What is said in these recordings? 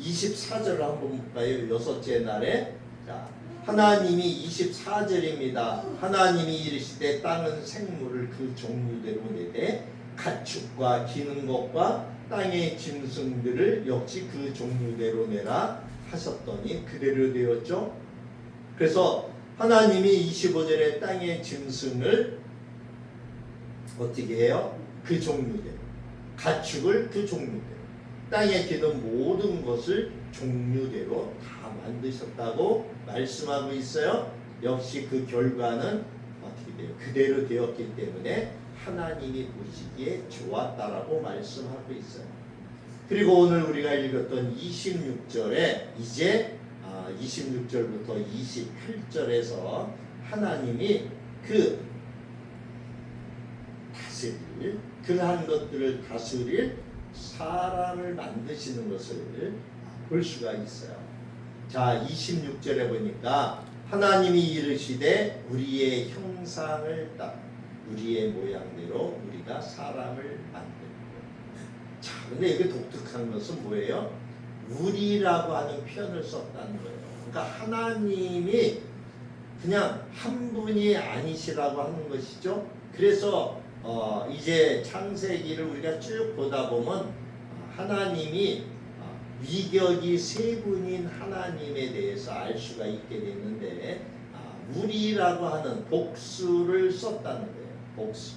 24절을 한번 볼까요? 여섯째 날에. 자, 하나님이 24절입니다. 하나님이 이르시되 땅은 생물을 그 종류대로 내되 가축과 기는 것과 땅의 짐승들을 역시 그 종류대로 내라 하셨더니 그대로 되었죠. 그래서 하나님이 25절에 땅의 짐승을 어떻게 해요? 그 종류대로, 가축을 그 종류대로, 땅에 기는 모든 것을 종류대로 다 만드셨다고 말씀하고 있어요. 역시 그 결과는 어떻게 돼요? 그대로 되었기 때문에 하나님이 보시기에 좋았다라고 말씀하고 있어요. 그리고 오늘 우리가 읽었던 26절에 이제 26절부터 28절에서 하나님이 그 다스릴, 그러한 것들을 다스릴 사람을 만드시는 것을 볼 수가 있어요. 자, 26절에 보니까 하나님이 이르시되 우리의 형상을 따라 우리의 모양대로 우리가 사람을 만들고. 자, 근데 이게 독특한 것은 뭐예요? 우리라고 하는 표현을 썼다는 거예요. 그러니까 하나님이 그냥 한 분이 아니시라고 하는 것이죠. 그래서 이제 창세기를 우리가 쭉 보다 보면 하나님이 위격이 세 분인 하나님에 대해서 알 수가 있게 되는데 우리라고 하는 복수를 썼다는 거예요. 복수.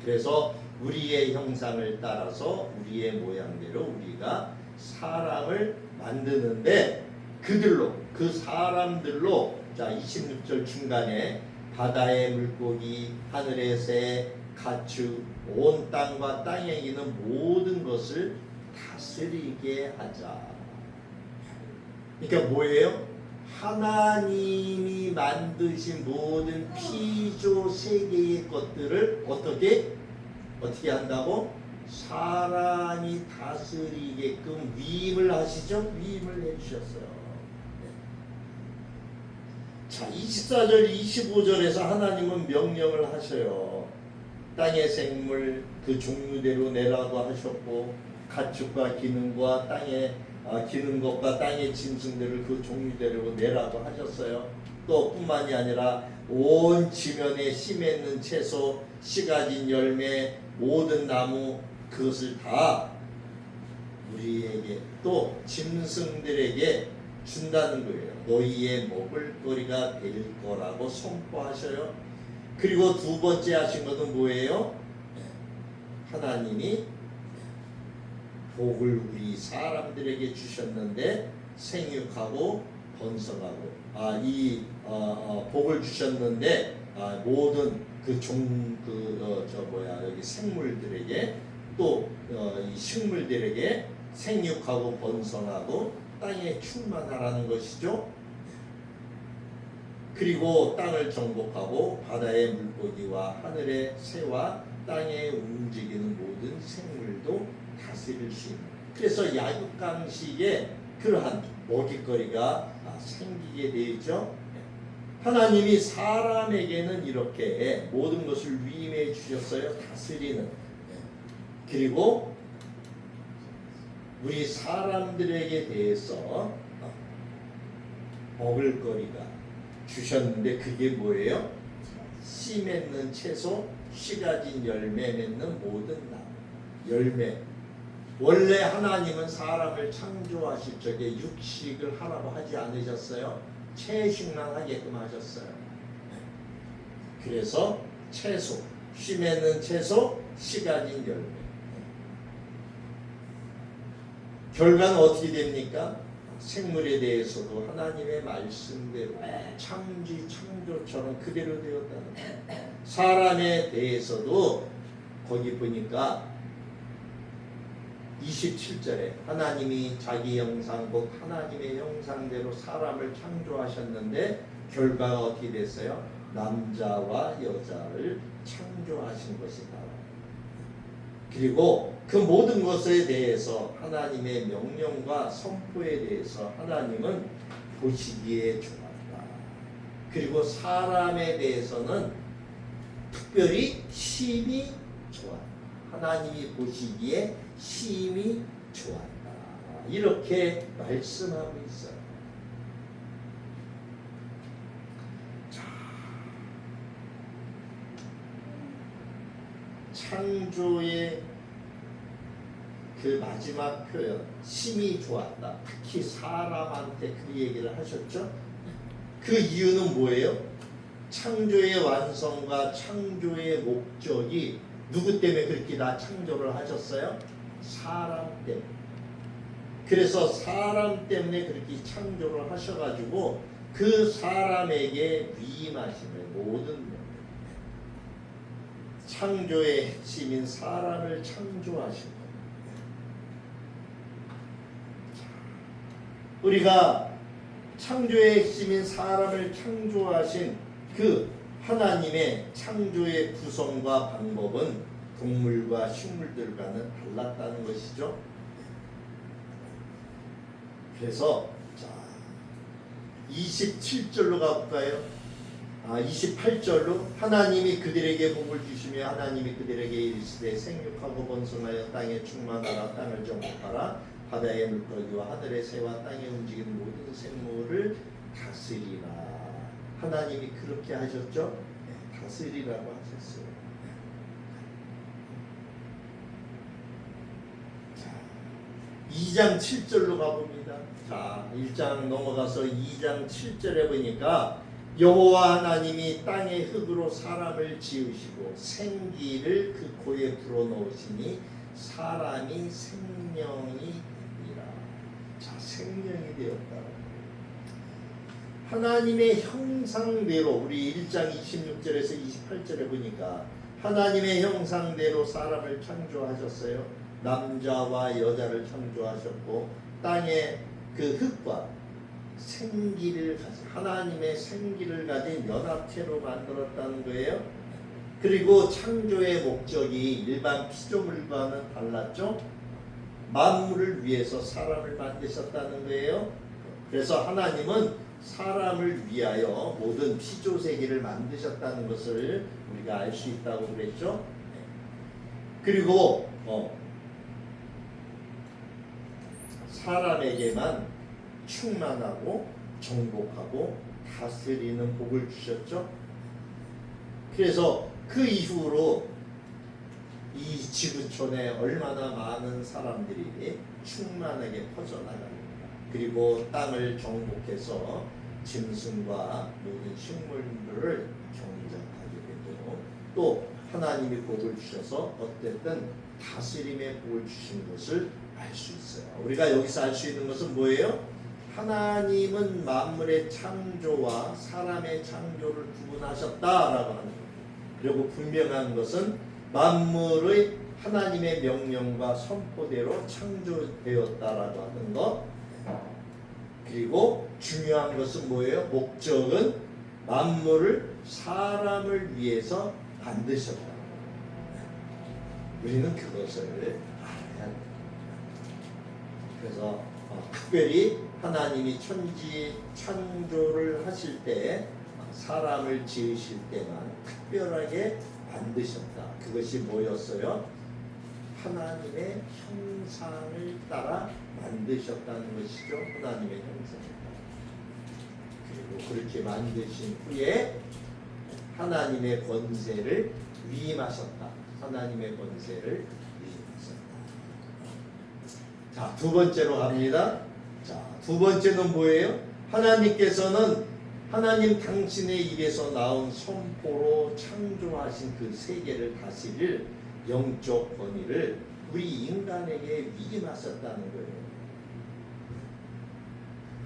그래서 우리의 형상을 따라서 우리의 모양대로 우리가 사람을 만드는데 그들로, 그 사람들로, 자 26절 중간에 바다의 물고기, 하늘의 새, 가축, 온 땅과 땅에 있는 모든 것을 다스리게 하자. 그러니까 뭐예요? 하나님이 만드신 모든 피조 세계의 것들을 어떻게 한다고? 사람이 다스리게끔 위임을 하시죠? 위임을 해주셨어요. 자, 24절, 25절에서 하나님은 명령을 하셔요. 땅의 생물 그 종류대로 내라고 하셨고, 가축과 기능과 땅에 기는 것과 땅의 짐승들을 그 종류대로 내라고 하셨어요. 또 뿐만이 아니라 온 지면에 씨 맺는 채소, 씨 가진 열매, 모든 나무 그것을 다 우리에게 또 짐승들에게 준다는 거예요. 너희의 먹을거리가 될 거라고 선포하셔요. 그리고 두 번째 하신 것은 뭐예요? 하나님이 복을 우리 사람들에게 주셨는데 생육하고 번성하고 복을 주셨는데 모든 여기 생물들에게 또 이 식물들에게 생육하고 번성하고 땅에 충만하라는 것이죠. 그리고 땅을 정복하고 바다의 물고기와 하늘의 새와 땅에 움직이는 모든 생물도 다스릴 수 있는. 그래서 야육강식에 그러한 먹잇거리가 생기게 되죠. 하나님이 사람에게는 이렇게 모든 것을 위임해 주셨어요. 다스리는. 그리고 우리 사람들에게 대해서 먹을거리가 주셨는데 그게 뭐예요? 씨 맺는 채소, 씨 가진 열매 맺는 모든 나무. 열매. 원래 하나님은 사람을 창조하실 적에 육식을 하라고 하지 않으셨어요? 채식만 하게끔 하셨어요. 그래서 채소, 씨 맺는 채소, 씨 가진 열매. 결과는 어떻게 됩니까? 생물에 대해서도 하나님의 말씀대로 창조처럼 그대로 되었다는 거예요. 사람에 대해서도 거기 보니까 27절에 하나님이 자기 형상 곧 하나님의 형상대로 사람을 창조하셨는데 결과가 어떻게 됐어요? 남자와 여자를 창조하신 것이다. 그리고 그 모든 것에 대해서 하나님의 명령과 선포에 대해서 하나님은 보시기에 좋았다. 그리고 사람에 대해서는 특별히 심히 좋았다. 하나님이 보시기에 심히 좋았다. 이렇게 말씀하고 있어요. 자, 창조의 그 마지막 표현, 심히 좋았다. 특히 사람한테 그 얘기를 하셨죠. 그 이유는 뭐예요? 창조의 완성과 창조의 목적이 누구 때문에 그렇게 다 창조를 하셨어요? 사람 때문에. 그래서 사람 때문에 그렇게 창조를 하셔가지고 그 사람에게 위임하심을 모든 창조의 핵심인 사람을 창조하신 겁니다. 우리가 창조의 핵심인 사람을 창조하신 그 하나님의 창조의 구성과 방법은 동물과 식물들과는 달랐다는 것이죠. 그래서 자 27절로 가볼까요? 28절로 하나님이 그들에게 복을 주시며 하나님이 그들에게 이르시되 생육하고 번성하여 땅에 충만하라. 땅을 정복하라. 바다의 물고기와 하늘의 새와 땅에 움직이는 모든 생물을 다스리라. 하나님이 그렇게 하셨죠? 네, 다스리라고 하셨어요. 자, 2장 7절로 가봅니다. 자, 1장 넘어가서 2장 7절에 보니까 여호와 하나님이 땅의 흙으로 사람을 지으시고 생기를 그 코에 불어넣으시니 사람이 생명이 되니라. 자, 생명이 되었다. 하나님의 형상대로 우리 1장 26절에서 28절에 보니까 하나님의 형상대로 사람을 창조하셨어요. 남자와 여자를 창조하셨고 땅에 그 흙과 생기를 가진 하나님의 생기를 가진 연합체로 만들었다는 거예요. 그리고 창조의 목적이 일반 피조물과는 달랐죠. 만물을 위해서 사람을 만드셨다는 거예요. 그래서 하나님은 사람을 위하여 모든 피조 세계를 만드셨다는 것을 우리가 알 수 있다고 그랬죠. 그리고 사람에게만 충만하고 정복하고 다스리는 복을 주셨죠. 그래서 그 이후로 이 지구촌에 얼마나 많은 사람들이 충만하게 퍼져나갑니다. 그리고 땅을 정복해서 짐승과 모든 식물들을 경작하게 되고 또 하나님이 복을 주셔서 어쨌든 다스림의 복을 주신 것을 알 수 있어요. 우리가 여기서 알 수 있는 것은 뭐예요? 하나님은 만물의 창조와 사람의 창조를 구분하셨다라고 하는 거예요. 그리고 분명한 것은 만물의 하나님의 명령과 선포대로 창조되었다라고 하는 것. 그리고 중요한 것은 뭐예요? 목적은 만물을 사람을 위해서 만드셨다. 우리는 그것을 알아야 합니다. 그래서 특별히 하나님이 천지 창조를 하실 때 사람을 지으실 때만 특별하게 만드셨다. 그것이 뭐였어요? 하나님의 형상을 따라 만드셨다는 것이죠. 하나님의 형상을 따라. 그리고 그렇게 만드신 후에 하나님의 권세를 위임하셨다. 하나님의 권세를 위임하셨다. 자, 두 번째로 갑니다. 자, 두 번째는 뭐예요? 하나님께서는 하나님 당신의 입에서 나온 선포로 창조하신 그 세계를 다스릴 영적 권위를 우리 인간에게 위임하셨다는 거예요.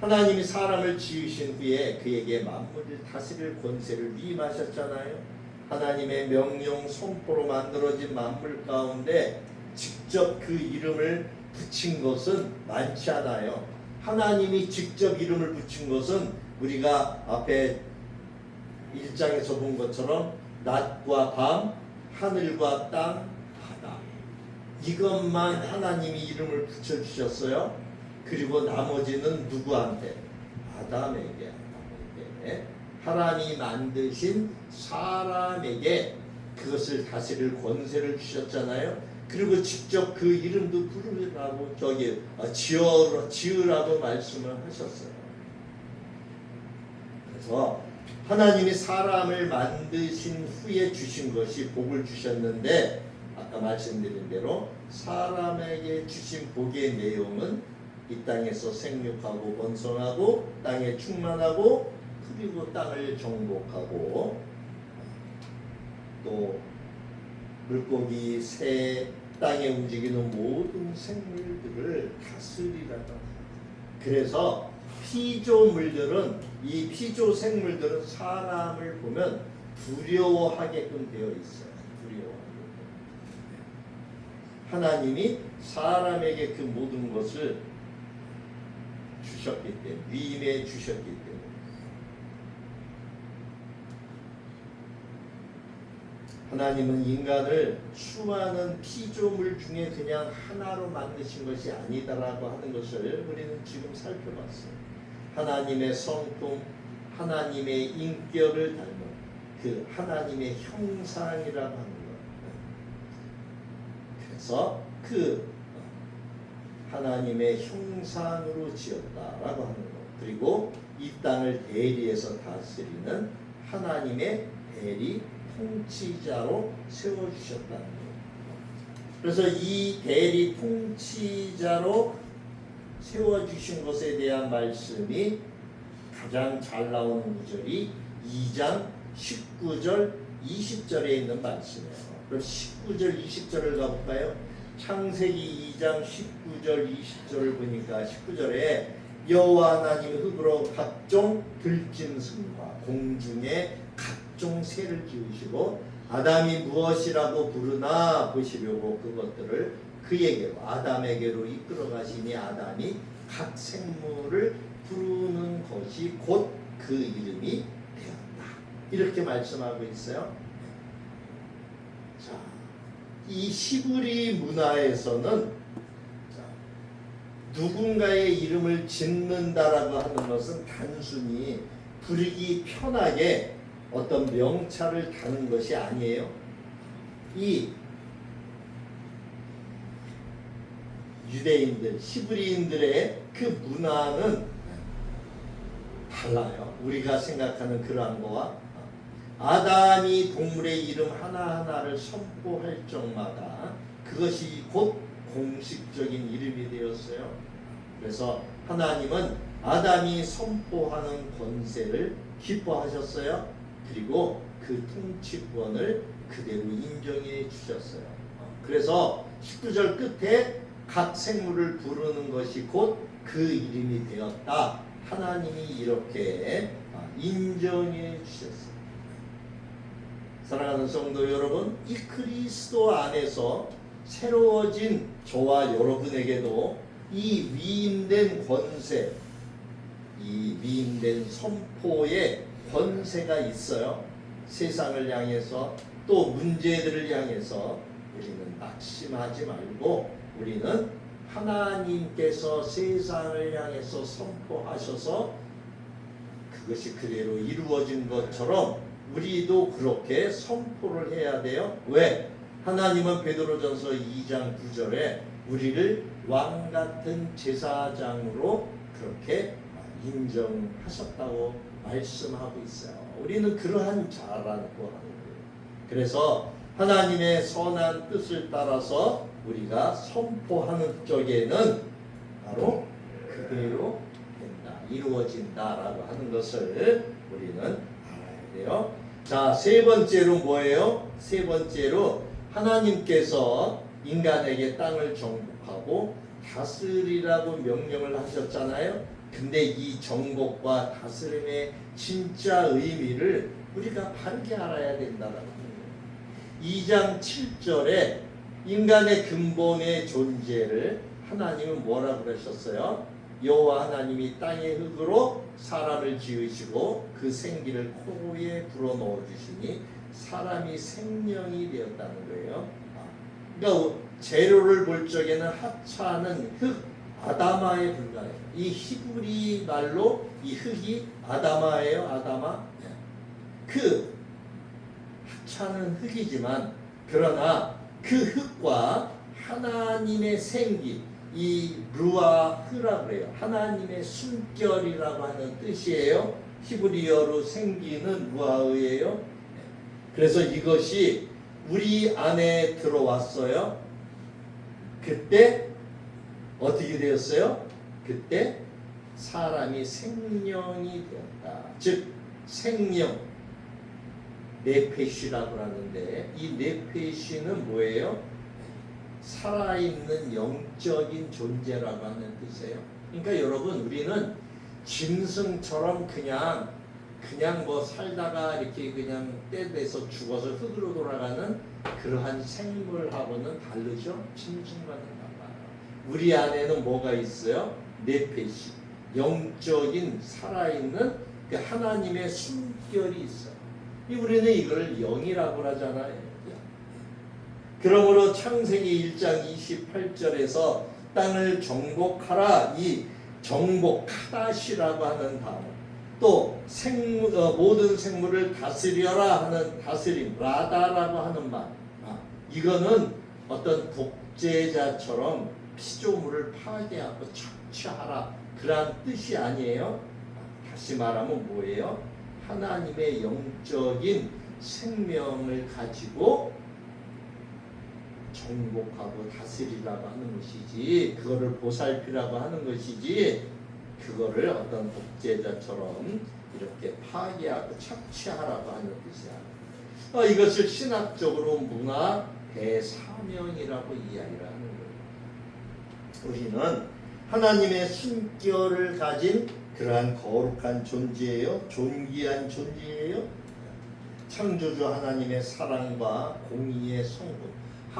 하나님이 사람을 지으신 후에 그에게 만물을 다스릴 권세를 위임하셨잖아요. 하나님의 명령 선포로 만들어진 만물 가운데 직접 그 이름을 붙인 것은 많지 않아요. 하나님이 직접 이름을 붙인 것은 우리가 앞에 1장에서 본 것처럼 낮과 밤, 하늘과 땅, 바다, 이것만 하나님이 이름을 붙여주셨어요. 그리고 나머지는 누구한테? 아담에게 하나님이 만드신 사람에게 그것을 다스릴 권세를 주셨잖아요. 그리고 직접 그 이름도 부르라고 지으라고 말씀을 하셨어요. 그래서 하나님이 사람을 만드신 후에 주신 것이 복을 주셨는데, 아까 말씀드린 대로 사람에게 주신 복의 내용은 이 땅에서 생육하고 번성하고 땅에 충만하고 그리고 땅을 정복하고 또 물고기, 새, 땅에 움직이는 모든 생물들을 다스리라고. 그래서 피조물들은, 이 피조 생물들은 사람을 보면 두려워하게끔 되어 있어요. 하나님이 사람에게 그 모든 것을 주셨기 때문에, 위임해 주셨기 때문에. 하나님은 인간을 수많은 피조물 중에 그냥 하나로 만드신 것이 아니다라고 하는 것을 우리는 지금 살펴봤어요. 하나님의 성품, 하나님의 인격을 닮은 그 하나님의 형상이라고 하는 것. 그래서 그 하나님의 형상으로 지었다라고 하는 것. 그리고 이 땅을 대리해서 다스리는 하나님의 대리 통치자로 세워주셨다는 거예요. 그래서 이 대리 통치자로 세워주신 것에 대한 말씀이 가장 잘 나오는 구절이 2장 19절 20절에 있는 말씀이에요. 그럼 19절 20절을 가볼까요? 창세기 2장 19절 20절을 보니까 19절에 여호와 하나님이 흙으로 각종 들짐승과 공중에 각종 새를 지으시고 아담이 무엇이라고 부르나 보시려고 그것들을 그에게로 아담에게로 이끌어 가시니 아담이 각 생물을 부르는 것이 곧 그 이름이 되었다. 이렇게 말씀하고 있어요. 자, 이 히브리 문화에서는 누군가의 이름을 짓는다라고 하는 것은 단순히 부르기 편하게 어떤 명찰을 다는 것이 아니에요. 이 유대인들, 히브리인들의 그 문화는 달라요. 우리가 생각하는 그러한 거와 아담이 동물의 이름 하나하나를 선포할 적마다 그것이 곧 공식적인 이름이 되었어요. 그래서 하나님은 아담이 선포하는 권세를 기뻐하셨어요. 그리고 그 통치권을 그대로 인정해 주셨어요. 그래서 19절 끝에 각 생물을 부르는 것이 곧 그 이름이 되었다. 하나님이 이렇게 인정해 주셨어요. 사랑하는 성도 여러분, 이 그리스도 안에서 새로워진 저와 여러분에게도 이 위임된 권세, 이 위임된 선포의 권세가 있어요. 세상을 향해서 또 문제들을 향해서 우리는 낙심하지 말고 우리는 하나님께서 세상을 향해서 선포하셔서 그것이 그대로 이루어진 것처럼 우리도 그렇게 선포를 해야 돼요. 왜? 하나님은 베드로전서 2장 9절에 우리를 왕같은 제사장으로 그렇게 인정하셨다고 말씀하고 있어요. 우리는 그러한 자라고 하는 거예요. 그래서 하나님의 선한 뜻을 따라서 우리가 선포하는 쪽에는 바로 그대로 된다, 이루어진다라고 하는 것을 우리는 알아야 돼요. 자, 세 번째로 뭐예요? 세 번째로 하나님께서 인간에게 땅을 정복하고 다스리라고 명령을 하셨잖아요. 근데 이 정복과 다스림의 진짜 의미를 우리가 바르게 알아야 된다라고 하는 거예요. 2장 7절에 인간의 근본의 존재를 하나님은 뭐라고 그러셨어요? 여호와 하나님이 땅의 흙으로 사람을 지으시고 그 생기를 코에 불어넣어 주시니 사람이 생명이 되었다는 거예요. 그러니까 재료를 볼 적에는 하찮은 흙, 아다마에 불과해요. 이 히브리 말로 이 흙이 아다마예요. 아다마. 그 하찮은 흙이지만 그러나 그 흙과 하나님의 생기, 이 루아흐라 그래요. 하나님의 숨결이라고 하는 뜻이에요. 히브리어로 생기는 루아흐예요. 그래서 이것이 우리 안에 들어왔어요. 그때 어떻게 되었어요? 그때 사람이 생명이 되었다. 즉 생명, 네페시라고 하는데 이 네페시는 뭐예요? 살아있는 영적인 존재라고 하는 뜻이에요. 그러니까 여러분 우리는 짐승처럼 그냥 뭐 살다가 이렇게 그냥 때 돼서 죽어서 흙으로 돌아가는 그러한 생물하고는 다르죠. 짐승과는 달라요. 우리 안에는 뭐가 있어요? 네페시, 영적인 살아있는 그 하나님의 숨결이 있어요. 우리는 이걸 영이라고 하잖아요. 그러므로 창세기 1장 28절에서 땅을 정복하라, 이 정복하다시라고 하는 단어, 또 모든 생물을 다스려라 하는 다스림, 라다라고 하는 말, 이거는 어떤 독재자처럼 피조물을 파괴하고 착취하라 그러한 뜻이 아니에요. 다시 말하면 뭐예요? 하나님의 영적인 생명을 가지고 정복하고 다스리라고 하는 것이지, 그거를 보살피라고 하는 것이지, 그거를 어떤 독재자처럼 이렇게 파괴하고 착취하라고 하는 뜻이야. 이것을 신학적으로 문화 대사명이라고 이야기를 하는 거예요. 우리는 하나님의 숨결을 가진 그러한 거룩한 존재예요. 존귀한 존재예요. 창조주 하나님의 사랑과 공의의 성분,